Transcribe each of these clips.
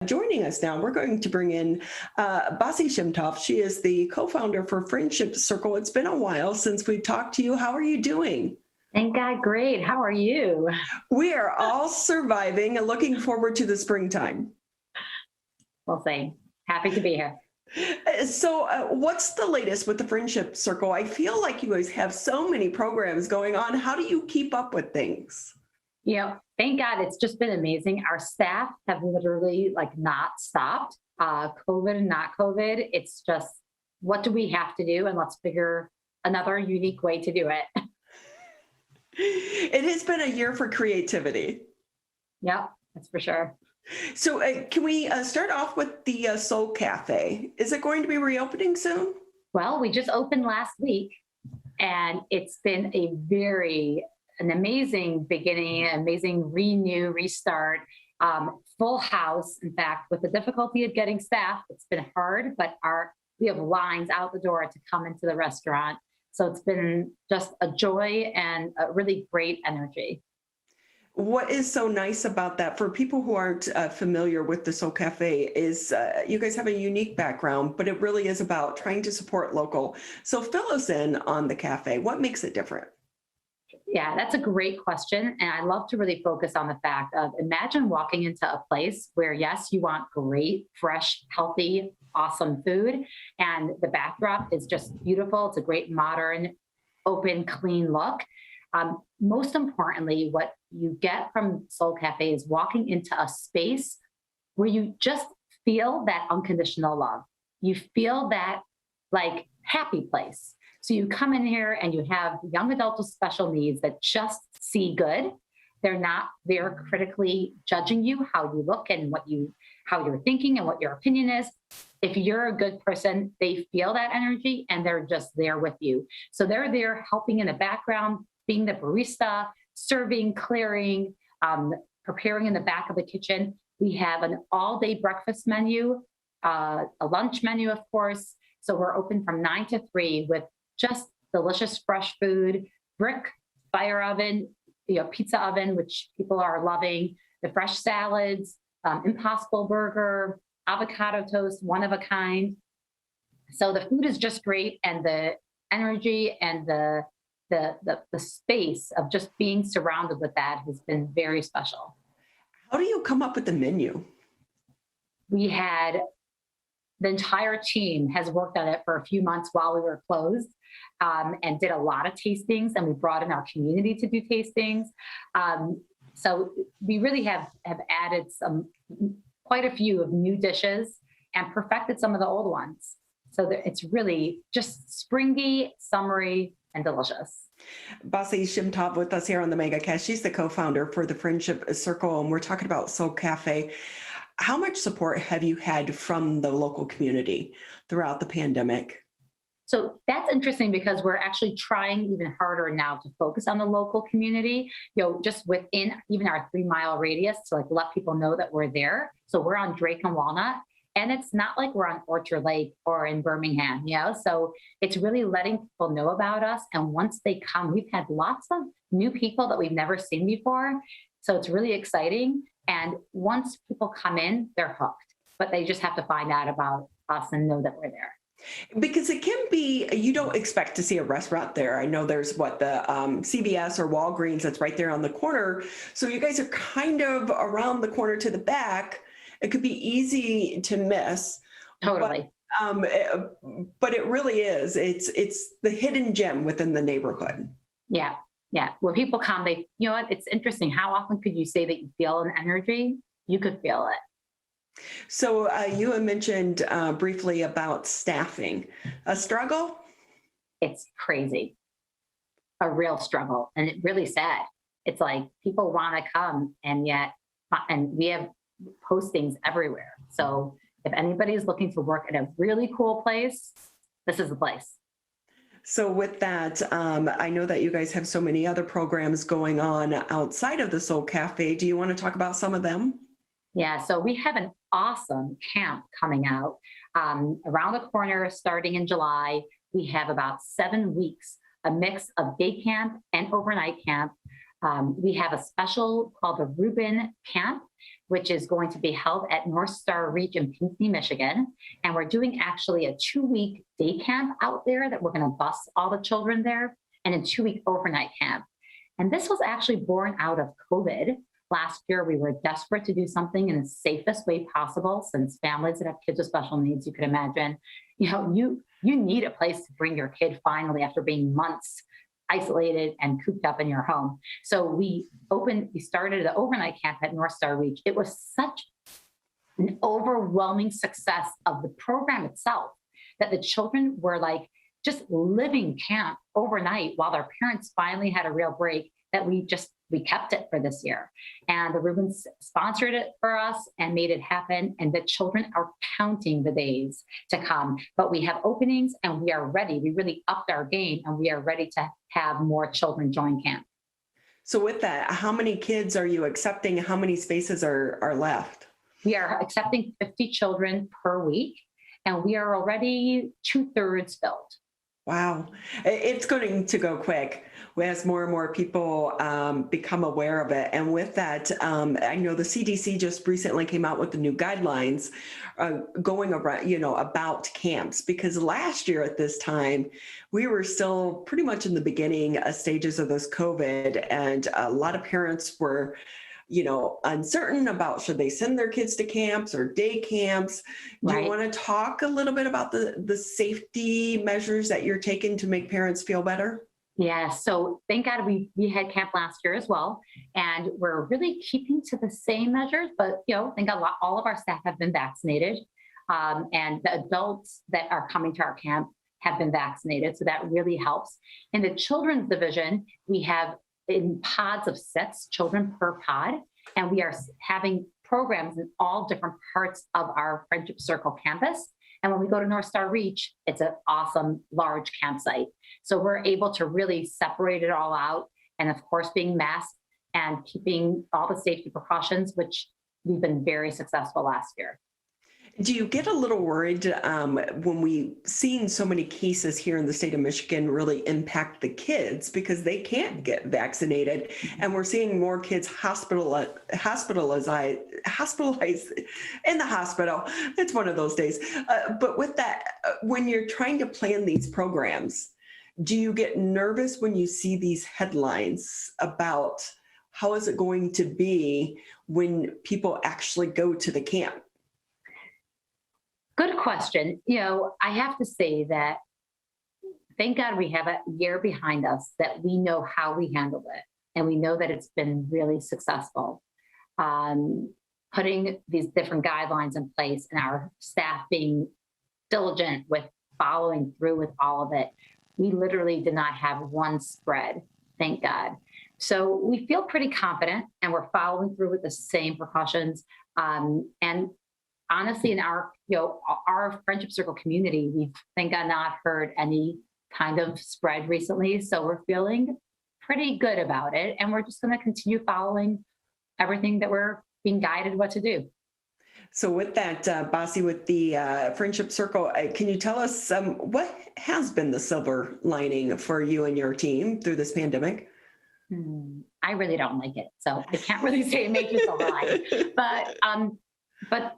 Joining us now, we're going to bring in Bassie Shemtov. She is the co-founder for Friendship Circle. It's been a while since we talked to you. How are you doing? Thank God, great. How are you? We are all surviving and looking forward to the springtime. We'll see. Happy to be here. What's the latest with the Friendship Circle? I feel like you guys have so many programs going on. How do you keep up with things? Thank God it's just been amazing. Our staff have literally not stopped. COVID and not COVID. It's just, what do we have to do? And let's figure another unique way to do it. It has been a year for creativity. Yep, that's for sure. So can we start off with the Soul Café? Is it going to be reopening soon? Well, we just opened last week, and it's been an amazing beginning, amazing restart, full house. In fact, with the difficulty of getting staff, it's been hard, but we have lines out the door to come into the restaurant. So it's been just a joy and a really great energy. What is so nice about that for people who aren't familiar with the Soul Cafe is you guys have a unique background, but it really is about trying to support local. So fill us in on the cafe. What makes it different? Yeah, that's a great question. And I love to really focus on the fact of, imagine walking into a place where, yes, you want great, fresh, healthy, awesome food. And the backdrop is just beautiful. It's a great, modern, open, clean look. Most importantly, what you get from Soul Cafe is walking into a space where you just feel that unconditional love. You feel that happy place. So you come in here and you have young adults with special needs that just see good. They're not there critically judging you, how you look and how you're thinking and what your opinion is. If you're a good person, they feel that energy and they're just there with you. So they're there helping in the background, being the barista, serving, clearing, preparing in the back of the kitchen. We have an all-day breakfast menu, a lunch menu, of course. So we're open from 9 to 3 with just delicious fresh food, brick fire oven, pizza oven, which people are loving, the fresh salads, Impossible Burger, avocado toast, one of a kind. So the food is just great, and the energy and the space of just being surrounded with that has been very special. How do you come up with the menu? The entire team has worked on it for a few months while we were closed, and did a lot of tastings, and we brought in our community to do tastings. So we really have added quite a few of new dishes and perfected some of the old ones. So that it's really just springy, summery, and delicious. Bassie Shemtov with us here on the MegaCast. She's the co-founder for the Friendship Circle, and we're talking about Soul Cafe. How much support have you had from the local community throughout the pandemic? So that's interesting, because we're actually trying even harder now to focus on the local community, just within even our 3-mile radius, to let people know that we're there. So we're on Drake and Walnut, and it's not like we're on Orchard Lake or in Birmingham, so it's really letting people know about us. And once they come, we've had lots of new people that we've never seen before. So it's really exciting. And once people come in, they're hooked, but they just have to find out about us and know that we're there. Because it can be, you don't expect to see a restaurant there. I know there's the CVS or Walgreens that's right there on the corner. So you guys are kind of around the corner to the back. It could be easy to miss. Totally. But it really is. It's the hidden gem within the neighborhood. Yeah. Yeah. When people come, it's interesting. How often could you say that you feel an energy? You could feel it. So you had mentioned briefly about staffing. A struggle? It's crazy. A real struggle. And it's really sad. It's like people want to come, and we have postings everywhere. So if anybody is looking to work at a really cool place, this is the place. So with that, I know that you guys have so many other programs going on outside of the Soul Cafe. Do you want to talk about some of them? Yeah, so we have an awesome camp coming out around the corner starting in July. We have about 7 weeks, a mix of day camp and overnight camp. We have a special called the Reuben Camp, which is going to be held at North Star Reach in Pinckney, Michigan. And we're doing actually a 2-week day camp out there that we're going to bus all the children there, and a 2-week overnight camp. And this was actually born out of COVID. Last year, we were desperate to do something in the safest way possible, since families that have kids with special needs, you could imagine, you need a place to bring your kid finally after being months isolated and cooped up in your home. So we started the overnight camp at North Star Reach. It was such an overwhelming success of the program itself that the children were like just living camp overnight while their parents finally had a real break, that we kept it for this year. And the Reubens sponsored it for us and made it happen. And the children are counting the days to come. But we have openings and we are ready. We really upped our game and we are ready to have more children join camp. So with that, how many kids are you accepting? How many spaces are left? We are accepting 50 children per week, and we are already 2/3 filled. Wow. It's going to go quick as more and more people become aware of it. And with that, I know the CDC just recently came out with the new guidelines going around, about camps, because last year at this time, we were still pretty much in the beginning stages of this COVID, and a lot of parents were uncertain about should they send their kids to camps or day camps. Do Right. you want to talk a little bit about the safety measures that you're taking to make parents feel better? Yeah, so thank God we had camp last year as well, and we're really keeping to the same measures. But thank God all of our staff have been vaccinated, and the adults that are coming to our camp have been vaccinated, so that really helps. In the children's division, we have in pods of 6 children per pod, and we are having programs in all different parts of our Friendship Circle campus. And when we go to North Star Reach, it's an awesome large campsite. So we're able to really separate it all out. And of course, being masked and keeping all the safety precautions, which we've been very successful last year. Do you get a little worried when we've seen so many cases here in the state of Michigan really impact the kids because they can't get vaccinated, and we're seeing more kids hospitalized in the hospital? It's one of those days. But with that, when you're trying to plan these programs, do you get nervous when you see these headlines about how is it going to be when people actually go to the camp? Good question. I have to say that thank God we have a year behind us that we know how we handled it. And we know that it's been really successful. Putting these different guidelines in place and our staff being diligent with following through with all of it. We literally did not have one spread, thank God. So we feel pretty confident and we're following through with the same precautions. And honestly, in our Friendship Circle community, we've thank God not heard any kind of spread recently. So we're feeling pretty good about it. And we're just going to continue following everything that we're being guided what to do. So with that, Bassie, with the Friendship Circle, can you tell us what has been the silver lining for you and your team through this pandemic? I really don't like it. So I can't really say it makes me silver lining. But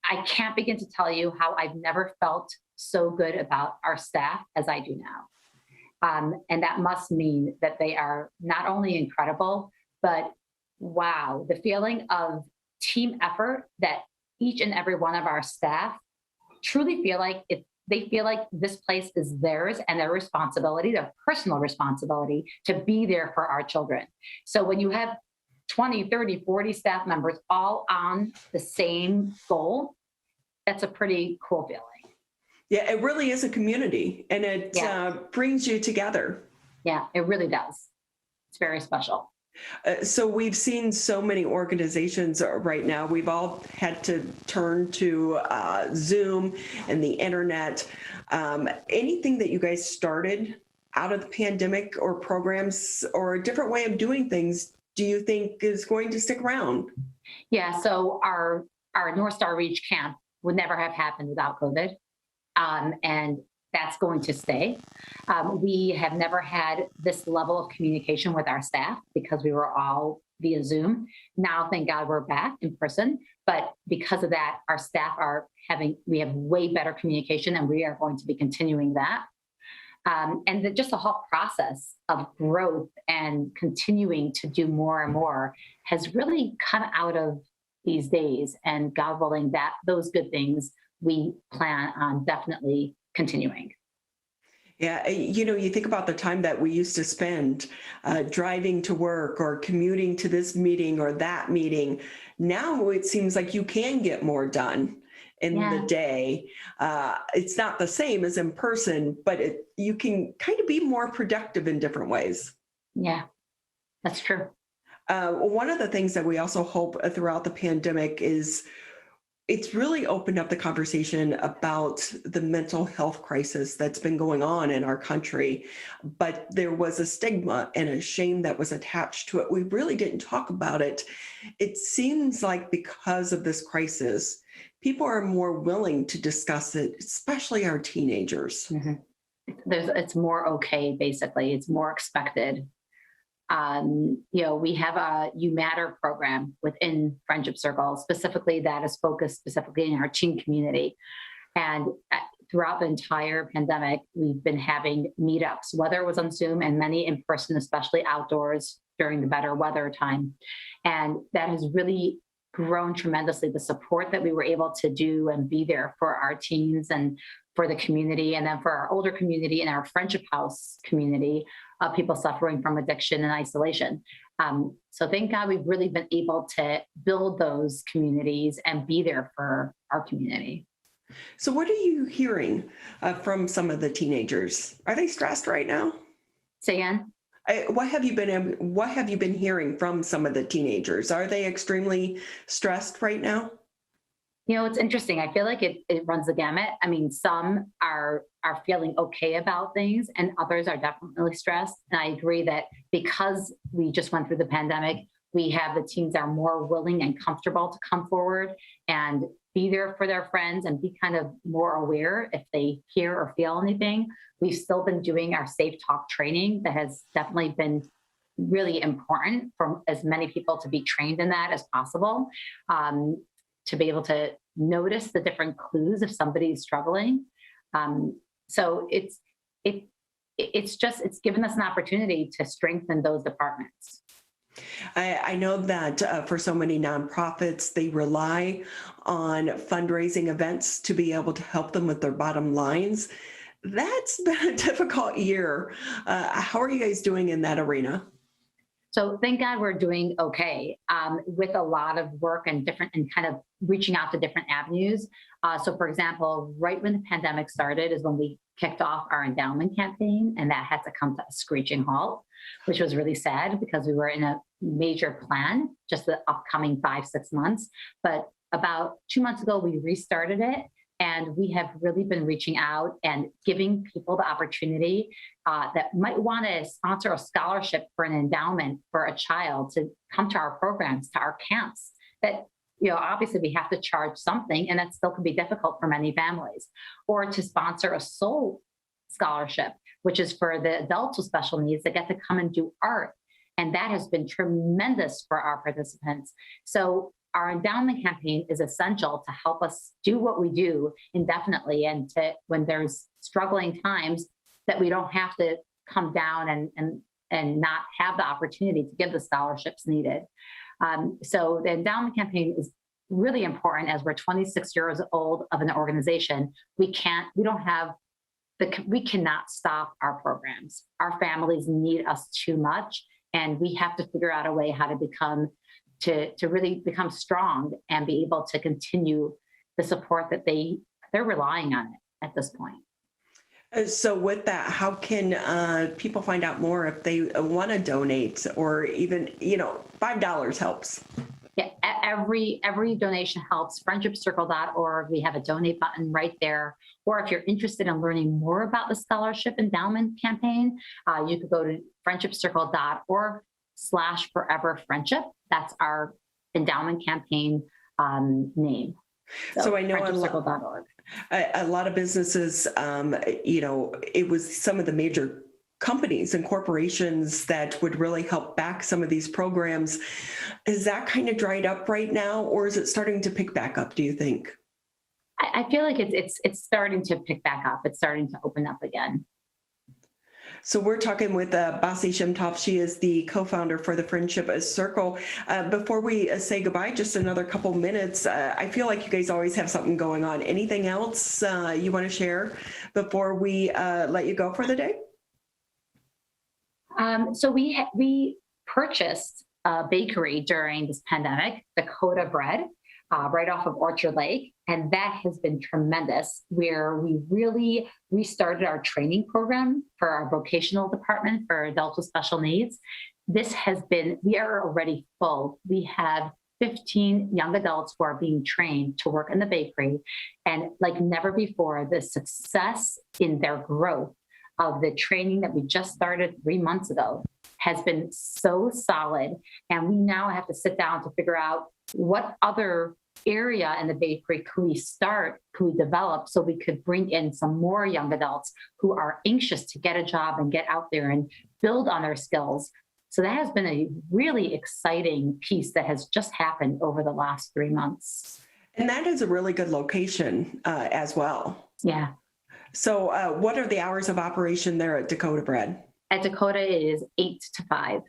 I can't begin to tell you how I've never felt so good about our staff as I do now. And that must mean that they are not only incredible, but wow, the feeling of team effort that each and every one of our staff truly feel like they feel like this place is theirs and their responsibility, their personal responsibility to be there for our children. So when you have 20, 30, 40 staff members all on the same goal, that's a pretty cool feeling. Yeah, it really is a community, and it brings you together. Yeah, it really does. It's very special. So we've seen so many organizations right now. We've all had to turn to Zoom and the internet. Anything that you guys started out of the pandemic or programs or a different way of doing things, do you think is going to stick around? Yeah, so our North Star Reach camp would never have happened without COVID. And that's going to stay. We have never had this level of communication with our staff because we were all via Zoom. Now, thank God we're back in person. But because of that, our staff we have way better communication, and we are going to be continuing that. And just the whole process of growth and continuing to do more and more has really come out of these days. And God willing, that those good things we plan on definitely continuing. Yeah, you think about the time that we used to spend driving to work or commuting to this meeting or that meeting. Now it seems like you can get more done in the day. It's not the same as in person, but you can kind of be more productive in different ways. Yeah, that's true. One of the things that we also hope throughout the pandemic is it's really opened up the conversation about the mental health crisis that's been going on in our country. But there was a stigma and a shame that was attached to it. We really didn't talk about it. It seems like because of this crisis, people are more willing to discuss it, especially our teenagers. Mm-hmm. It's more okay, basically. It's more expected. We have a You Matter program within Friendship Circle, specifically that is focused specifically in our teen community. And throughout the entire pandemic, we've been having meetups, whether it was on Zoom and many in person, especially outdoors during the better weather time. And that has really grown tremendously, the support that we were able to do and be there for our teens and for the community, and then for our older community and our Friendship House community of people suffering from addiction and isolation. So thank God we've really been able to build those communities and be there for our community. So what are you hearing from some of the teenagers? Are they stressed right now? Say again? What have you been hearing from some of the teenagers? Are they extremely stressed right now? It's interesting. I feel like it runs the gamut. I mean, some are feeling okay about things, and others are definitely stressed. And I agree that because we just went through the pandemic, we have the teens that are more willing and comfortable to come forward and be there for their friends and be kind of more aware if they hear or feel anything. We've still been doing our Safe Talk training that has definitely been really important for as many people to be trained in that as possible, to be able to notice the different clues if somebody's struggling. So it's given us an opportunity to strengthen those departments. I know that for so many nonprofits, they rely on fundraising events to be able to help them with their bottom lines. That's been a difficult year. How are you guys doing in that arena? So thank God we're doing okay with a lot of work and kind of reaching out to different avenues. So for example, right when the pandemic started is when we kicked off our endowment campaign, and that had to come to a screeching halt, which was really sad because we were in a major plan, just the upcoming 5-6 months. But about 2 months ago, we restarted it. And we have really been reaching out and giving people the opportunity that might want to sponsor a scholarship for an endowment for a child to come to our programs, to our camps. That, obviously we have to charge something, and that still can be difficult for many families. Or to sponsor a Soul scholarship, which is for the adults with special needs that get to come and do art. And that has been tremendous for our participants. So our endowment campaign is essential to help us do what we do indefinitely, and to, when there's struggling times, that we don't have to come down and not have the opportunity to give the scholarships needed. So the endowment campaign is really important. As we're 26 years old of an organization, we cannot stop our programs. Our families need us too much, and we have to figure out a way how to really become strong and be able to continue the support that they're relying on it at this point. So with that, how can people find out more if they want to donate, or even, $5 helps? Yeah, every donation helps. Friendshipcircle.org. We have a donate button right there. Or if you're interested in learning more about the scholarship endowment campaign, you could go to friendshipcircle.org/forever friendship. That's our endowment campaign name. So I know friendshipcircle.org. a lot of businesses, it was some of the major companies and corporations that would really help back some of these programs. Is that kind of dried up right now, or is it starting to pick back up, do you think? I feel like it's starting to pick back up. It's starting to open up again. So we're talking with Bassie Shemtov. She is the co-founder for the Friendship Circle. Before we say goodbye, just another couple minutes, I feel like you guys always have something going on. Anything else you want to share before we let you go for the day? So we purchased a bakery during this pandemic, Dakota Bread, right off of Orchard Lake. And that has been tremendous, where we really restarted our training program for our vocational department for adults with special needs. We are already full. We have 15 young adults who are being trained to work in the bakery. And like never before, the success in their growth of the training that we just started 3 months ago has been so solid. And we now have to sit down to figure out what other area in the bakery could we develop so we could bring in some more young adults who are anxious to get a job and get out there and build on their skills. So that has been a really exciting piece that has just happened over the last 3 months. And that is a really good location as well. Yeah. So what are the hours of operation there at Dakota Bread? At Dakota, it is 8 to 5.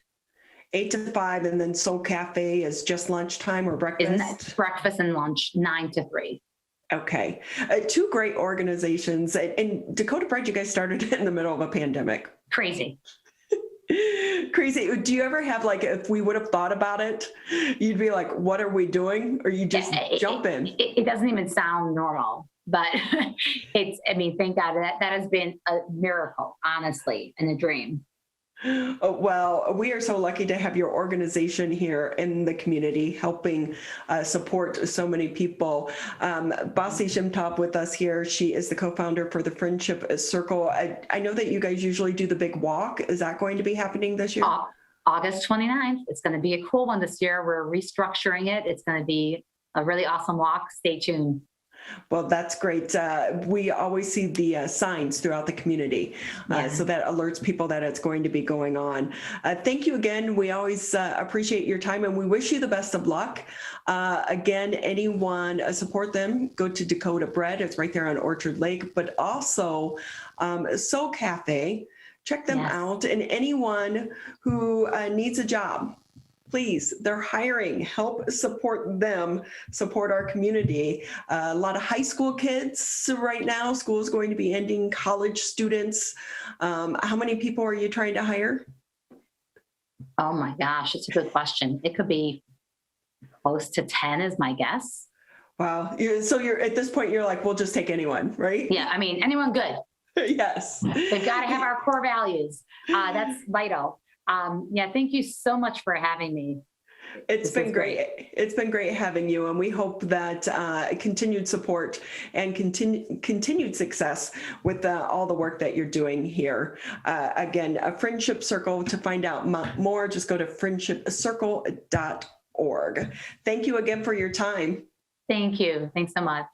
8 to 5, and then Soul Café is just lunchtime or breakfast? Isn't that breakfast and lunch, 9 to 3. Okay. Two great organizations. And Dakota Bread, you guys started in the middle of a pandemic. Crazy. Crazy. Do you ever have, like, if we would have thought about it, you'd be like, what are we doing? Or you just jump in? It doesn't even sound normal, but thank God that has been a miracle, honestly, and a dream. Oh, well, we are so lucky to have your organization here in the community, helping support so many people. Bassie Shemtov with us here. She is the co-founder for the Friendship Circle. I know that you guys usually do the big walk. Is that going to be happening this year? August 29th. It's going to be a cool one this year. We're restructuring it. It's going to be a really awesome walk. Stay tuned. Well, that's great. We always see the signs throughout the community, so that alerts people that it's going to be going on. Thank you again. We always appreciate your time, and we wish you the best of luck. Again, anyone support them, go to Dakota Bread. It's right there on Orchard Lake, but also Soul Cafe. Check them out. And anyone who needs a job, please, they're hiring. Help support them, support our community. A lot of high school kids right now. School is going to be ending, college students. How many people are you trying to hire? Oh my gosh, it's a good question. It could be close to 10 is my guess. Wow. So you're at this point, you're like, we'll just take anyone, right? Yeah, anyone good. Yes. They've got to have our core values. That's vital. Thank you so much for having me. It's been great. It's been great having you, and we hope that continued support and continued success with all the work that you're doing here. Again, a Friendship Circle. To find out more, just go to friendshipcircle.org. Thank you again for your time. Thank you. Thanks so much.